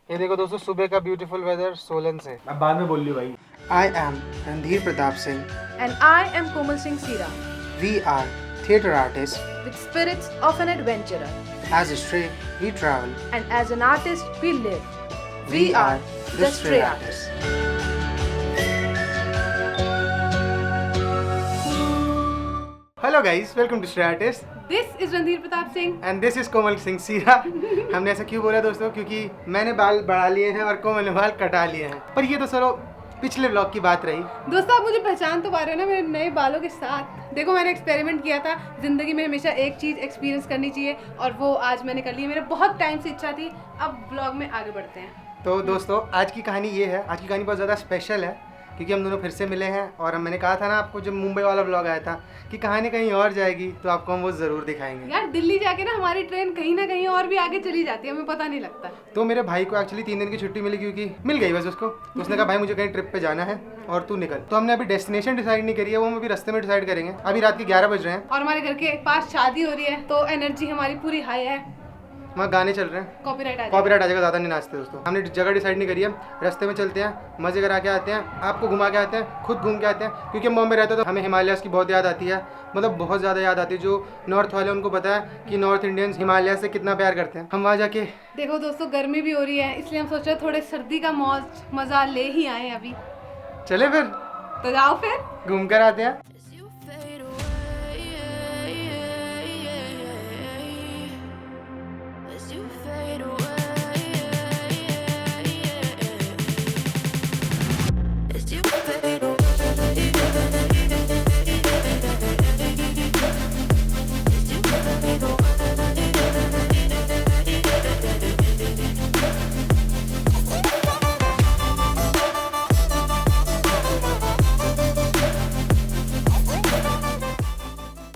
ये देखो दोस्तों, सुबह का ब्यूटीफुल वेदर सोलन से। अब बाद में बोल लियो भाई। I am Randhir Pratap Singh And I am Komal Singh Sira, we are theatre artist with spirits of an adventurer. As a stray we travel And as an artist, we live. We are the stray artist. Hello guys, welcome to stray artist This is Randhir Pratap Singh. And this is Komal Singh Sira. हमने ऐसा क्यों बोला दोस्तों? क्योंकि मैंने बाल बढ़ा लिए हैं और कोमल ने बाल कटा लिए हैं। पर ये तो चलो पिछले व्लॉग की बात रही। दोस्तों, आप मुझे पहचान तो पा रहे हो ना मेरे नए बालों के साथ। देखो, मैंने एक्सपेरिमेंट किया था। जिंदगी में हमेशा एक चीज़ एक्सपीरियंस करनी चाहिए और वो आज मैंने कर ली। मेरे बहुत टाइम से इच्छा थी। अब व्लॉग में आगे बढ़ते हैं। तो दोस्तों, आज की कहानी ये है। आज की कहानी बहुत ज़्यादा स्पेशल है क्योंकि हम दोनों फिर से मिले हैं और मैंने कहा था ना आपको जब मुंबई वाला व्लॉग आया था कि कहानी कहीं और जाएगी, तो आपको हम वो ज़रूर दिखाएंगे। यार, दिल्ली जाके ना हमारी ट्रेन कहीं ना कहीं और भी आगे चली जाती है, हमें पता नहीं लगता। तो मेरे भाई को एक्चुअली 3 दिन की छुट्टी मिली, क्योंकि मिल गई बस उसको। तो उसने कहा भाई मुझे कहीं ट्रिप पे जाना है और तू निकल। तो हमने अभी डेस्टिनेशन डिसाइड नहीं करी है, वो हम अभी रास्ते में डिसाइड करेंगे। अभी रात के 11 बज रहे हैं और हमारे घर के पास शादी हो रही है, तो एनर्जी हमारी पूरी हाई है। वहाँ गाने चल रहे हैं, कॉपीराइट आ कॉपीराइट आ जाएगा, ज़्यादा नहीं नाचते दोस्तों। हमने जगह डिसाइड नहीं करी है, रास्ते में चलते हैं, मज़े करा के आते हैं, आपको घुमा के आते हैं, खुद घूम के आते हैं। क्योंकि हम बॉम्बे रहते हैं तो हमें हिमालयाज़ की बहुत याद आती है, मतलब बहुत ज़्यादा याद आती है। जो नॉर्थ वाले उनको पता है कि नॉर्थ इंडियंस हिमालय से कितना प्यार करते हैं। हम वहाँ जाके देखो दोस्तों, गर्मी भी हो रही है, इसलिए हम सोच रहे थोड़े सर्दी का मौज मज़ा ले ही आए अभी। चले फिर तो जाओ फिर घूम कर आते हैं।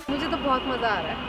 मुझे तो बहुत मज़ा आ रहा है।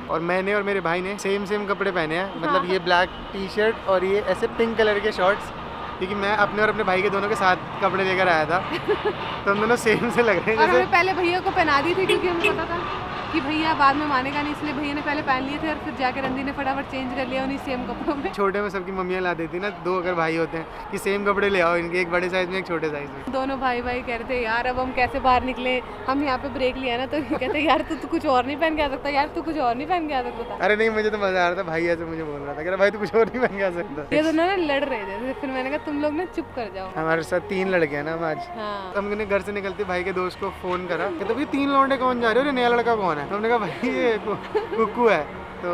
और मैंने और मेरे भाई ने सेम कपड़े पहने हैं, मतलब ये ब्लैक टी शर्ट और ये ऐसे पिंक कलर के शॉर्ट्स, क्योंकि मैं अपने और अपने भाई के दोनों के साथ कपड़े लेकर आया था। तो हम दोनों सेम से लग रहे हैं और जैसे। हमें पहले भैया को पहना दी थी, क्योंकि हमें पता था कि भैया बाद में मानेगा नहीं, इसलिए भैया ने पहले पहन लिए थे और फिर जाके रंदी ने फटाफट चेंज कर लिया उन्हीं सेम कपड़ों में। छोटे में सबकी मम्मियाँ ला देती ना, 2 अगर भाई होते हैं कि सेम कपड़े ले आओ इनके, एक बड़े साइज में एक छोटे साइज में। दोनों भाई कह रहे थे यार अब हम कैसे बाहर निकले। हम यहाँ पे ब्रेक लिया ना, तो कहते यार तू कुछ और नहीं पहन के आ सकता, यार तू कुछ और नहीं पहन के आ सकता था। अरे नहीं, मुझे तो मजा आ रहा था। भाई ऐसे मुझे बोल रहा था, कह रहा भाई तू कुछ और नहीं बन जा सकता। ये दोनों ना लड़ रहे थे, फिर मैंने कहा तुम लोग ना चुप कर जाओ। हमारे साथ 3 लड़के हैं ना हम आज। हाँ। हमने घर से निकलते भाई के दोस्त को फोन करा, कहते भाई 3 लौंडे कौन जा रहे हो, नया लड़का कौन है? तो हमने कहा भाई ये कुक्कू है। तो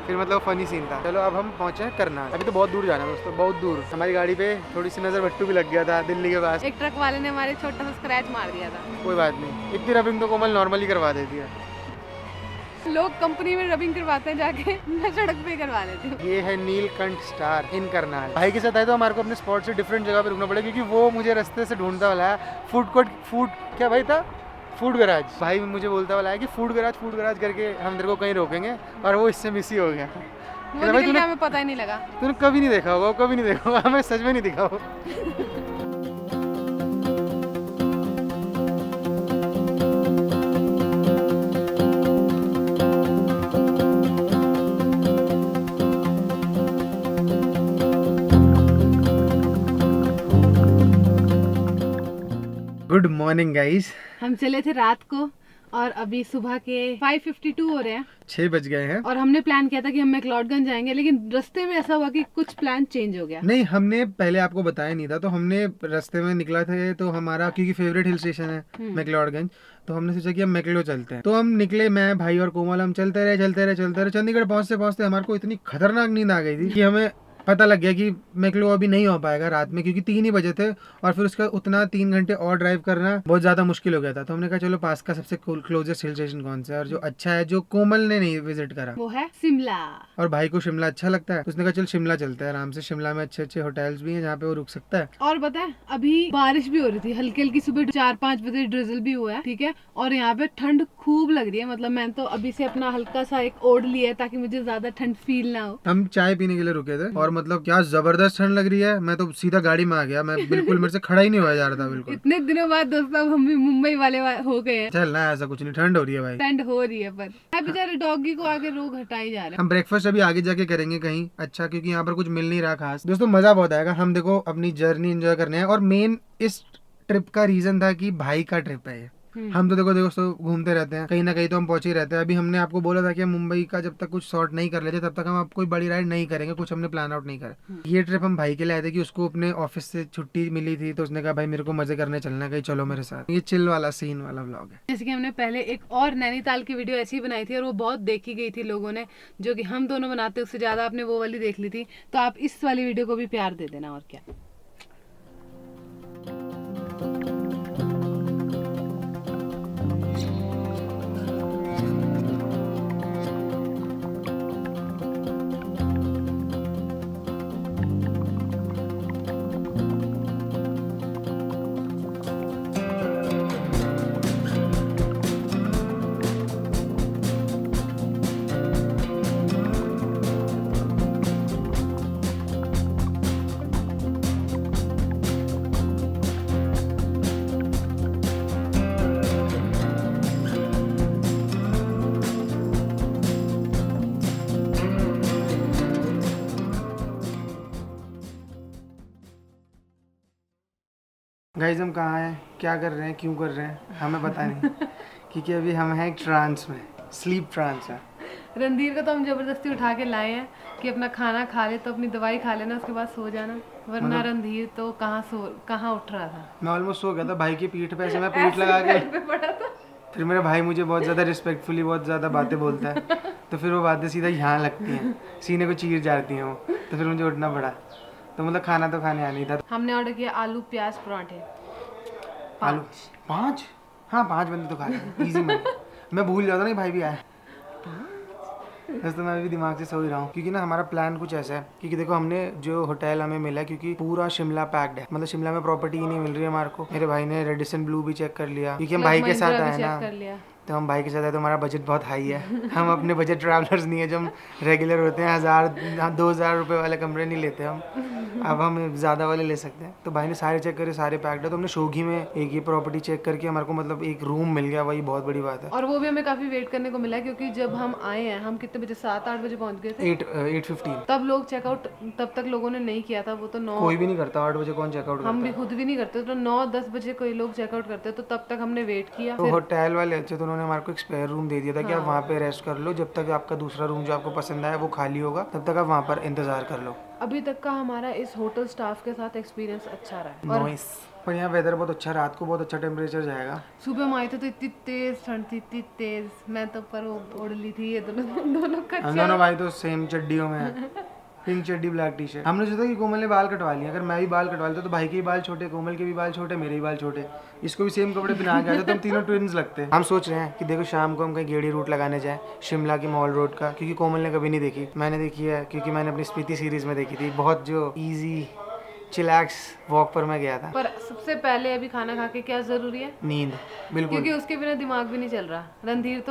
फिर मतलब फनी सीन था। चलो अब हम पहुंचे हैं करनाल। अभी तो बहुत दूर जाना है दोस्तों, बहुत दूर। हमारी गाड़ी पे थोड़ी सी नजर भट्टू भी लग गया था दिल्ली के पास। एक ट्रक वाले ने हमारे छोटा सा स्क्रैच मार दिया था। कोई बात नहीं, इतनी रबिंग तो कोमल नॉर्मली करवा देती है। लोग कंपनी में रबिंग करवाते हैं जाके, मैं सड़क पे करवा लेती हूँ। ये है नीलकंठ स्टार इन करनाल। भाई के साथ आए तो हमारे को अपने स्पॉट से डिफरेंट जगह पे रुकना पड़ेगा, क्योंकि वो मुझे रास्ते से ढूंढता वाला है फूड कोर्ट, फूड क्या भाई था, फूड गराज। भाई मुझे बोलता वाला है कि फूड गराज करके हम तेरे को कहीं रोकेंगे, और वो इससे मिस ही हो गया। वो निकल गया, हमें पता ही नहीं लगा। तूने कभी नहीं देखा होगा, कभी नहीं देखा होगा, हमें सच में नहीं दिखा होगा। Good morning guys. हम चले थे रात को और अभी सुबह के 5:52 हो रहे हैं। 6 बज गए हैं। और हमने प्लान किया था कि हम मैक्लोडगंज जाएंगे, लेकिन रास्ते में ऐसा हुआ कि कुछ प्लान चेंज हो गया। नहीं, हमने पहले आपको बताया नहीं था। तो हमने रास्ते में निकला थे, तो हमारा क्योंकि फेवरेट हिल स्टेशन है मैक्लोडगंज, तो हमने सोचा कि हम मैक्लो चलते हैं। तो हम निकले, मैं भाई और कोमल, हम चलते रहे। चंडीगढ़ पहुंचते हमारे को इतनी खतरनाक नींद आ गई थी कि हमें पता लग गया कि मैक्लो अभी नहीं हो पाएगा रात में, क्योंकि 3 ही बजे थे और फिर उसका उतना 3 घंटे और ड्राइव करना बहुत ज्यादा मुश्किल हो गया था। तो हमने कहा चलो पास का सबसे क्लोजेस्ट हिल स्टेशन कौन सा है और जो अच्छा है, जो कोमल ने नहीं विजिट करा, वो है शिमला। और भाई को शिमला अच्छा लगता है। उसने कहा चल शिमला चलते हैं आराम से। शिमला में अच्छे होटल्स भी हैं जहाँ पे वो रुक सकता है। और पता है अभी बारिश भी हो रही थी, हल्की हल्की सुबह 4-5 बजे ड्रिजल भी हुआ है, ठीक है। और यहाँ पे ठंड खूब लग रही है, मतलब मैं तो अभी से अपना हल्का सा एक ओढ़ लिया है ताकि मुझे ज्यादा ठंड फील ना हो। हम चाय पीने के लिए रुके थे और मतलब क्या जबरदस्त ठंड लग रही है। मैं तो सीधा गाड़ी में आ गया, मैं बिल्कुल मेरे से खड़ा ही नहीं हुआ जा रहा था बिल्कुल। इतने दिनों बाद दोस्तों अब हम भी मुंबई वाले हो गए हैं। चल ना, ऐसा कुछ नहीं, ठंड हो रही है भाई, ठंड हो रही है, पर बेचारे डॉगी को आगे रोग हटाई जा रहे हैं। हम ब्रेकफास्ट अभी आगे जाके करेंगे कहीं अच्छा, क्योंकि यहाँ पर कुछ मिल नहीं रहा खास। दोस्तों मजा बहुत आएगा, हम देखो अपनी जर्नी एंजॉय करने हैं, और मेन इस ट्रिप का रीजन था कि भाई का ट्रिप है ये। हम तो देखो दोस्तों घूमते रहते हैं, कहीं ना कहीं तो हम पहुंचे ही रहते हैं। अभी हमने आपको बोला था कि हम मुंबई का जब तक कुछ सॉर्ट नहीं कर लेते तब तक हम आप कोई बड़ी राइड नहीं करेंगे, कुछ हमने प्लान आउट नहीं करा। ये ट्रिप हम भाई के लिए आए थे कि उसको अपने ऑफिस से छुट्टी मिली थी, तो उसने कहा भाई मेरे को मजे करने चलना है कहीं, चलो मेरे साथ। ये चिल वाला सीन वाला व्लॉग है। जैसे कि हमने पहले एक और नैनीताल की वीडियो ऐसी ही बनाई थी और वो बहुत देखी गई थी लोगों ने, जो कि हम दोनों बनाते उससे ज्यादा आपने वो वाली देख ली थी। तो आप इस वाली वीडियो को भी प्यार दे देना, और क्या। गाइस हम कहाँ हैं, क्या कर रहे हैं, क्यों कर रहे हैं, हमें पता नहीं क्योंकि अभी हम हैं एक ट्रांस में, स्लीप ट्रांस है। रणधीर को तो हम जबरदस्ती उठा के लाए हैं कि अपना खाना खा ले, तो अपनी दवाई खा लेना, उसके बाद सो जाना, वरना रणधीर तो कहाँ उठ रहा था। मैं ऑलमोस्ट सो गया था भाई की पीठ पे, ऐसे मैं पीठ लगा के पे पड़ा था। फिर मेरा भाई मुझे बहुत ज़्यादा रिस्पेक्टफुली बहुत ज़्यादा बातें बोलता है, तो फिर वो बातें सीधा यहाँ लगती हैं, सीने को चीर जाती हैं वो, तो फिर मुझे उठना पड़ा। तो मतलब खाना तो खाने आनी था। हमने ऑर्डर किया आलू प्याज पराठे। आलू 5, हाँ 5 बंदे तो खा लेंगे इजी में। मैं भूल जाता नहीं भाई भी आया। दोस्तों मैं भी दिमाग से सो ही रहा हूँ, क्योंकि ना हमारा प्लान कुछ ऐसा है, क्योंकि देखो हमने जो होटल हमें मिला, क्योंकि पूरा शिमला पैक्ड है, मतलब शिमला में प्रॉपर्टी ही नहीं मिल रही है हमारे को। मेरे भाई ने रेडिसन ब्लू भी चेक कर लिया, क्योंकि हम भाई के साथ आए ना, तो हम भाई के साथ आए तो हमारा बजट बहुत हाई है। हम अपने बजट ट्रैवलर्स नहीं है, जो हम रेगुलर होते हैं 1000-2000 रुपये वाले कमरे नहीं लेते हम, अब हम ज़्यादा वाले ले सकते हैं। तो भाई ने सारे चेक करे, सारे पैक्ड है। तो हमने शोगी में एक ये प्रॉपर्टी चेक करके हमारे को मतलब एक रूम मिल गया, वही बहुत बड़ी बात है। और वो भी हमें काफी वेट करने को मिला, क्योंकि जब हम आए हैं, हम कितने बजे, 7-8 बजे पहुंच गए थे, 8:15, तब लोग चेकआउट, तब तक लोगों ने नहीं किया था। वो तो 9, कोई भी नहीं करता 8 बजे, कौन चेकआउट करता है? हम भी खुद भी नहीं करते, तो 9-10 बजे कोई लोग चेकआउट करते, तो तब तक हमने वेट किया। तो होटल वाले अच्छे, तो उन्होंने हमारे को एक स्पेयर रूम दे दिया था कि आप वहाँ पे रेस्ट कर लो, जब तक आपका दूसरा रूम जो आपको पसंद आया वो खाली होगा, तब तक आप वहाँ पर इंतजार कर लो। अभी तक का हमारा इस होटल स्टाफ के साथ एक्सपीरियंस अच्छा रहा है। और नाइस। पर यहाँ वेदर बहुत अच्छा, रात को बहुत अच्छा टेम्परेचर जाएगा। सुबह हम आए थे तो इतनी तेज ठंड थी, इतनी तेज, मैं तो पर ओढ़ ली थी, ये दोनों कच्चा। हम दोनों भाई तो सेम चड्डियों में है, पिंक चड्डी ब्लैक टी शर्ट। हमने सोचा कि कोमल ने बाल कटवा लिया, अगर मैं भी बाल कटवा लेता तो भाई के भी बाल छोटे, कोमल के भी बाल छोटे, मेरे भी बाल छोटे, इसको भी सेम कपड़े पहना के आते तो हम तीनों ट्विन्स लगते। हम सोच रहे हैं कि देखो शाम को हम कहीं गेड़ी रूट लगाने जाए, शिमला की मॉल रोड का, क्योंकि कोमल ने कभी नहीं देखी, मैंने देखी है, क्योंकि मैंने अपनी स्पीति सीरीज में देखी थी। बहुत जो ईजी चिलैक्स वॉक पर मैं गया था। पर सबसे पहले अभी खाना खा के क्या जरूरी है? नींद, बिल्कुल, क्योंकि उसके बिना दिमाग भी नहीं चल रहा। रणधीर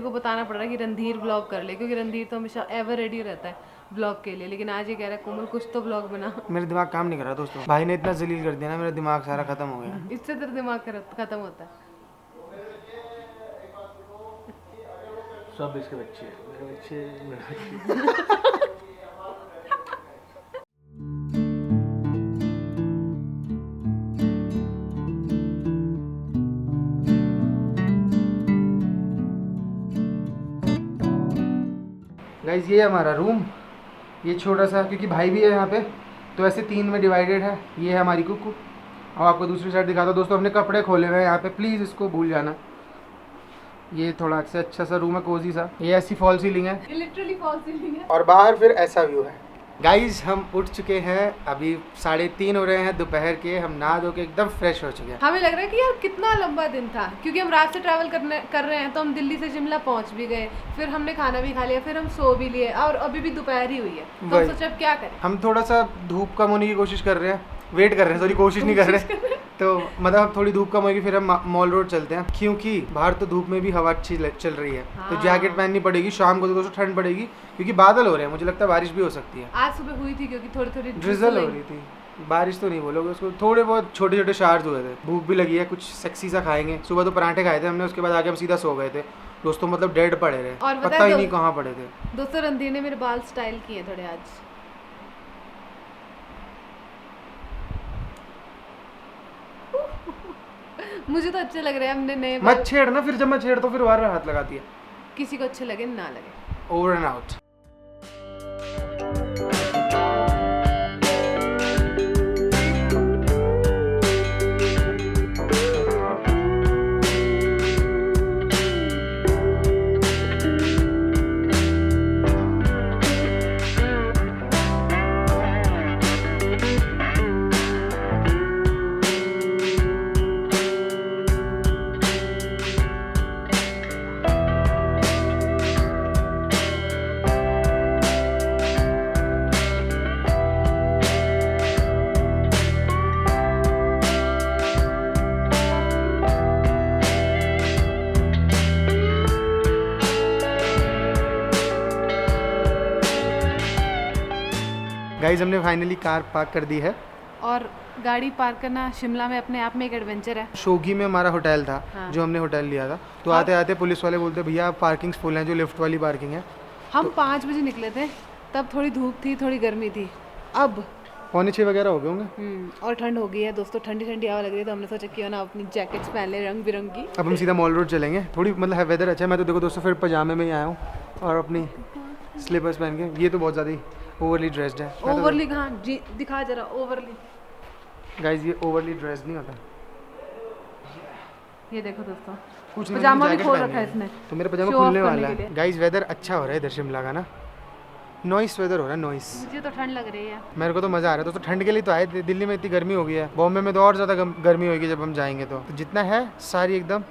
को बताना पड़ रहा है कि रणधीर व्लॉग कर ले, क्योंकि रणधीर तो हमेशा एवर रेडी रहता है व्लॉग के लिए, लेकिन आज ये कह रहा है कोमल कुछ तो व्लॉग बना। मेरा दिमाग काम नहीं कर रहा दोस्तों, भाई ने इतना जलील कर दिया ना, मेरा दिमाग सारा खत्म हो गया। इससे तेरा दिमाग खत्म होता है। सब इसके बच्चे, मेरे बच्चे। गाइस ये है हमारा रूम, ये छोटा सा, क्योंकि भाई भी है यहाँ पे, तो ऐसे 3 में डिवाइडेड है। ये है हमारी कुकू, और आपको दूसरी साइड दिखाता हूँ दोस्तों, हमने कपड़े खोले हुए हैं यहाँ पे, प्लीज़ इसको भूल जाना। ये थोड़ा से अच्छा सा रूम है, कोजी सा, ये ऐसी फॉल सीलिंग है, लिटरली फॉल सीलिंग है, और बाहर फिर ऐसा व्यू है। गाइज हम उठ चुके हैं, अभी 3:30 हो रहे हैं दोपहर के, हम नहा धो के एकदम फ्रेश हो चुके हैं। हमें लग रहा है कि यार कितना लंबा दिन था, क्योंकि हम रात से ट्रैवल कर रहे हैं, तो हम दिल्ली से शिमला पहुंच भी गए, फिर हमने खाना भी खा लिया, फिर हम सो भी लिए, और अभी भी दोपहर ही हुई है, तो हम सोचा अब क्या करें। हम थोड़ा सा धूप कम होने की कोशिश कर रहे हैं, वेट कर रहे हैं, सॉरी कोशिश नहीं कर रहे, तो मतलब अब थोड़ी धूप कम होगी फिर हम मॉल रोड चलते हैं, क्योंकि बाहर तो धूप में भी हवा अच्छी चल रही है। हाँ। तो जैकेट पहननी पड़ेगी, शाम को तो दोस्तों ठंड पड़ेगी क्योंकि बादल हो रहे हैं, मुझे लगता है बारिश भी हो सकती है। आज सुबह हुई थी क्योंकि थोड़ी थोड़ी ड्रिजल हो रही थी, बारिश तो नहीं बोलोगे उसको, थोड़े बहुत छोटे छोटे शार्स हुए थे। भूख भी लगी है, कुछ सेक्सी सा खाएंगे। सुबह तो पराठे खाए थे हमने, उसके बाद आके हम सीधा सो गए थे दोस्तों, मतलब डेड पड़े रहे, और पता ही नहीं कहाँ पड़े थे। दोस्तों रणधीर ने मेरे बाल स्टाइल किए थोड़े आज। मुझे तो अच्छे लग रहे हैं हमने नए बाल। मत छेड़ ना, फिर जब मैं छेड़ तो फिर बार बार हाथ लगाती है। किसी को अच्छे लगे ना लगे। Over and out. गाइज हमने फाइनली कार पार्क कर दी है। और गाड़ी पार्क करना शिमला में अपने आप में एक एडवेंचर है। शोगी में हमारा होटल था। हाँ। जो हमने होटल लिया था, तो आते आते पुलिस वाले बोलते भैया पार्किंग्स फुल हैं, जो लिफ्ट वाली पार्किंग है। हम 5 बजे निकले थे, तब थोड़ी धूप थी, थोड़ी गर्मी थी। अब 5:45 वगैरह हो गए होंगे। और ठंड हो गई है दोस्तों, ठंडी ठंडी हवा लग रही है, तो हमने सोचा क्यों ना अपनी जैकेट्स पहन ले रंग बिरंगी। अब हम सीधा मॉल रोड चलेंगे, थोड़ी मतलब वेदर अच्छा है। मैं तो देखो दोस्तों फिर पजामे में ही आया हूँ और अपनी स्लीपर्स पहन के। ये तो बहुत ज़्यादा ही ओवरली ड्रेस्ड है। ओवरली हाँ जी, दिखा जरा ओवरली। गाइज ये ओवरली ड्रेस्ड नहीं होता। ये देखो दोस्तों, कुछ पजामा भी खोल रखा है इसने, तो मेरा पजामा खुलने वाला है। गाइज वेदर अच्छा हो रहा है इधर शिमला का ना, नॉइस वेदर हो रहा है, नॉइस। मुझे तो ठंड लग रही है। मेरे को तो मज़ा आ रहा है दोस्तों, ठंड के लिए तो आए। दिल्ली में इतनी गर्मी हो गई है, बॉम्बे में तो और ज़्यादा गर्मी होगी जब हम जाएंगे। तो जितना है सारी एकदम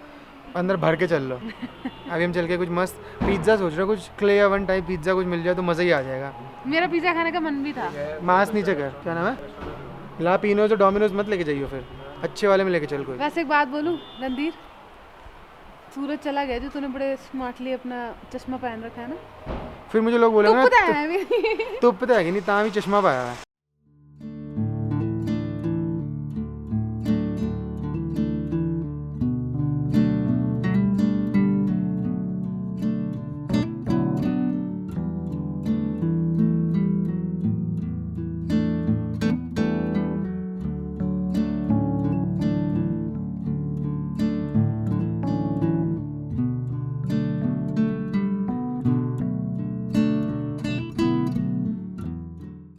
अंदर भर के चल लो। अभी हम चल के कुछ मस्त पिज्ज़ा सोच रहे हो, कुछ क्ले ओवन टाइप पिज्ज़ा कुछ मिल जाए तो मज़ा ही आ जाएगा। मेरा पिज्ज़ा खाने का मन भी था। मांस नीचे कर, क्या नाम है, ला पिनोज और डोमिनोज मत लेके जाइयो, फिर अच्छे वाले में लेके चल कोई। वैसे एक बात बोलूं रणधीर, सूरज चला गया जो तूने बड़े स्मार्टली अपना चश्मा पहन रखा है ना, फिर मुझे लोग बोलेंगे तो पता है तो पता है कि नहीं, ता भी चश्मा पाया है।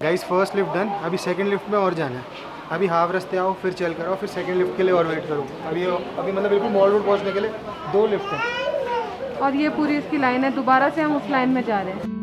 गाइस फर्स्ट लिफ्ट डन, अभी सेकंड लिफ्ट में और जाना है। अभी हाफ रास्ते आओ, फिर चल कर आओ, फिर सेकंड लिफ्ट के लिए और वेट करो। अभी मतलब बिल्कुल मॉल रोड पहुंचने के लिए 2 लिफ्ट हैं। और ये पूरी इसकी लाइन है, दोबारा से हम उस लाइन में जा रहे हैं।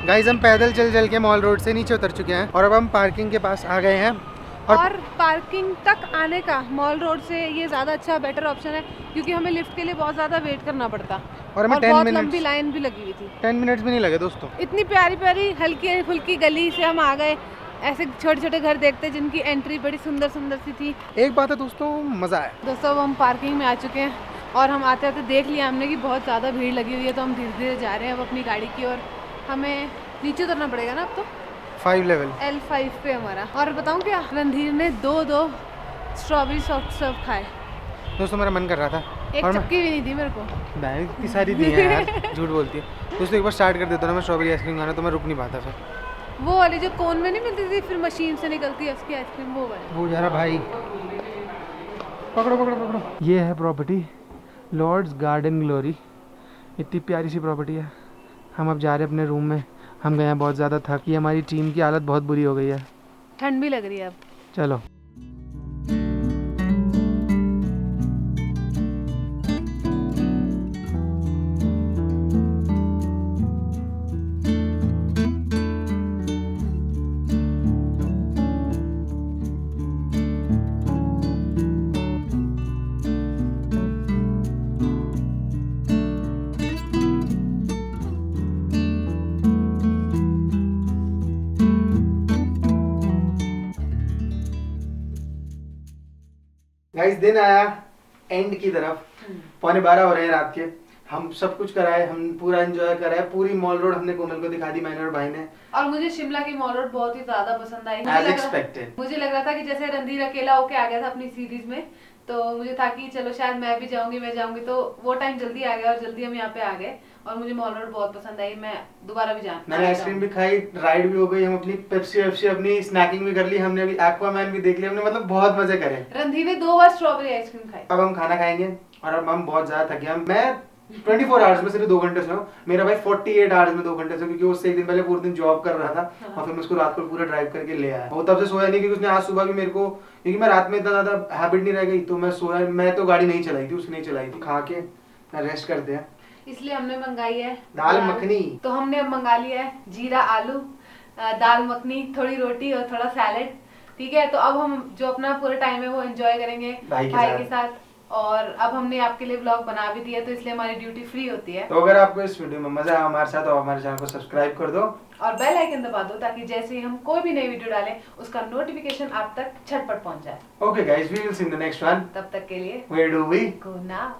गाइस हम पैदल चल चल के मॉल रोड से नीचे उतर चुके हैं और अब हम पार्किंग के पास आ गए हैं। और पार्किंग तक आने का मॉल रोड से ये ज़्यादा अच्छा बेटर ऑप्शन है, क्योंकि हमें लिफ्ट के लिए बहुत ज़्यादा वेट करना पड़ता और हमें 10 बहुत मिनट्स लंबी लाइन भी लगी हुई थी। 10 मिनट्स भी नहीं लगे दोस्तों। इतनी प्यारी प्यारी हल्की फुल्की गली से हम आ गए, ऐसे छोटे छोटे घर देखते जिनकी एंट्री बड़ी सुंदर सुंदर सी थी। एक बात है दोस्तों, मज़ा आया। दोस्तों अब हम पार्किंग में आ चुके हैं और हम आते आते देख लिया हमने कि बहुत ज़्यादा भीड़ लगी हुई है, तो हम धीरे धीरे जा रहे हैं अब अपनी गाड़ी की ओर। हमें नीचे उतरना पड़ेगा ना अब तो, 5 लेवल L5 पे हमारा। और बताऊँ क्या, रणधीर ने दो स्ट्रॉबेरी सॉफ्ट सर्व खाए। दोस्तों मेरा मन कर रहा था, एक और चक्की भी नहीं दी मेरे को। मैं इतनी सारी दी है यार, झूठ बोलती है। दोस्तों एक बार स्टार्ट कर देता ना मैं स्ट्रॉबेरी आइसक्रीम खाना, तो मैं रुक नहीं पाता फिर। वो वाली जो कोन में नहीं मिलती थी, फिर मशीन से निकलती है उसकी आइसक्रीम, वो वाली। वो जा रहा भाई, पकड़ो पकड़ो पकड़ो। ये है प्रॉपर्टी लॉर्ड्स गार्डन ग्लोरी, इतनी प्यारी सी प्रॉपर्टी है। हम अब जा रहे हैं अपने रूम में। हम गए हैं बहुत ज़्यादा थक, ये हमारी टीम की हालत बहुत बुरी हो गई है। ठंड भी लग रही है अब। चलो गाइस, दिन आया एंड की तरफ, 11:15 हो रहे हैं रात के। हम सब कुछ कराए, हम पूरा एंजॉय कराए, पूरी मॉल रोड हमने कोमल को दिखा दी, मैंने और भाई ने। और मुझे शिमला की मॉल रोड बहुत ही ज्यादा पसंद आई। As expected। मुझे लग रहा था कि जैसे रणधीर अकेला होके आ गया था अपनी सीरीज में, तो मुझे था कि चलो शायद मैं भी जाऊंगी, तो वो टाइम जल्दी आ गया और जल्दी हम यहाँ पे आ गए। और मुझे मॉल रोड बहुत पसंद आई, मैं दोबारा भी मैंने आइसक्रीम भी खाई, राइड भी हो गई, हम अपनी पेप्सी अपनी स्नैकिंग भी कर ली, हमने अभी एक्वामैन भी देख लिया, हमने मतलब बहुत मजे करे। रणधीर ने 2 बार स्ट्रॉबेरी आइसक्रीम खाई। अब हम खाना खाएंगे और अब हम बहुत ज्यादा थके हैं। मैं 24 आवर्स में सिर्फ 2 घंटे से हूँ, मेरा भाई 48 आवर्स में 2 घंटे से, क्योंकि उससे एक दिन पहले पूरे दिन जॉब कर रहा था। और फिर मैं उसको रात को पूरा ड्राइव करके ले आया। वो तब से सोया नहीं, क्योंकि उसने आज सुबह भी मेरे को, क्योंकि मैं रात में इतना ज्यादा हैबिट नहीं रह गई, तो मैं सोया, मैं तो गाड़ी नहीं चलाई थी, उसने नहीं चलाई थी। खा के रेस्ट करते हैं। इसलिए हमने मंगाई है दाल मखनी। तो हमने अब मंगा लिया है जीरा आलू, दाल मखनी, थोड़ी रोटी और थोड़ा सैलेड। ठीक है, तो अब हम जो अपना पूरा टाइम है वो एंजॉय करेंगे भाई के साथ। और अब हमने आपके लिए व्लॉग बना भी दिया, तो इसलिए हमारी ड्यूटी फ्री होती है। तो अगर आपको इस वीडियो में मजा आया हमारे साथ, तो हमारे चैनल को सब्सक्राइब कर दो और बेल आइकन दबा दो, ताकि जैसे ही हम कोई भी नई वीडियो डालें उसका नोटिफिकेशन आप तक झटपट पहुंच जाए। Okay guys, we will see in the next one. तब तक के लिए where do we go now.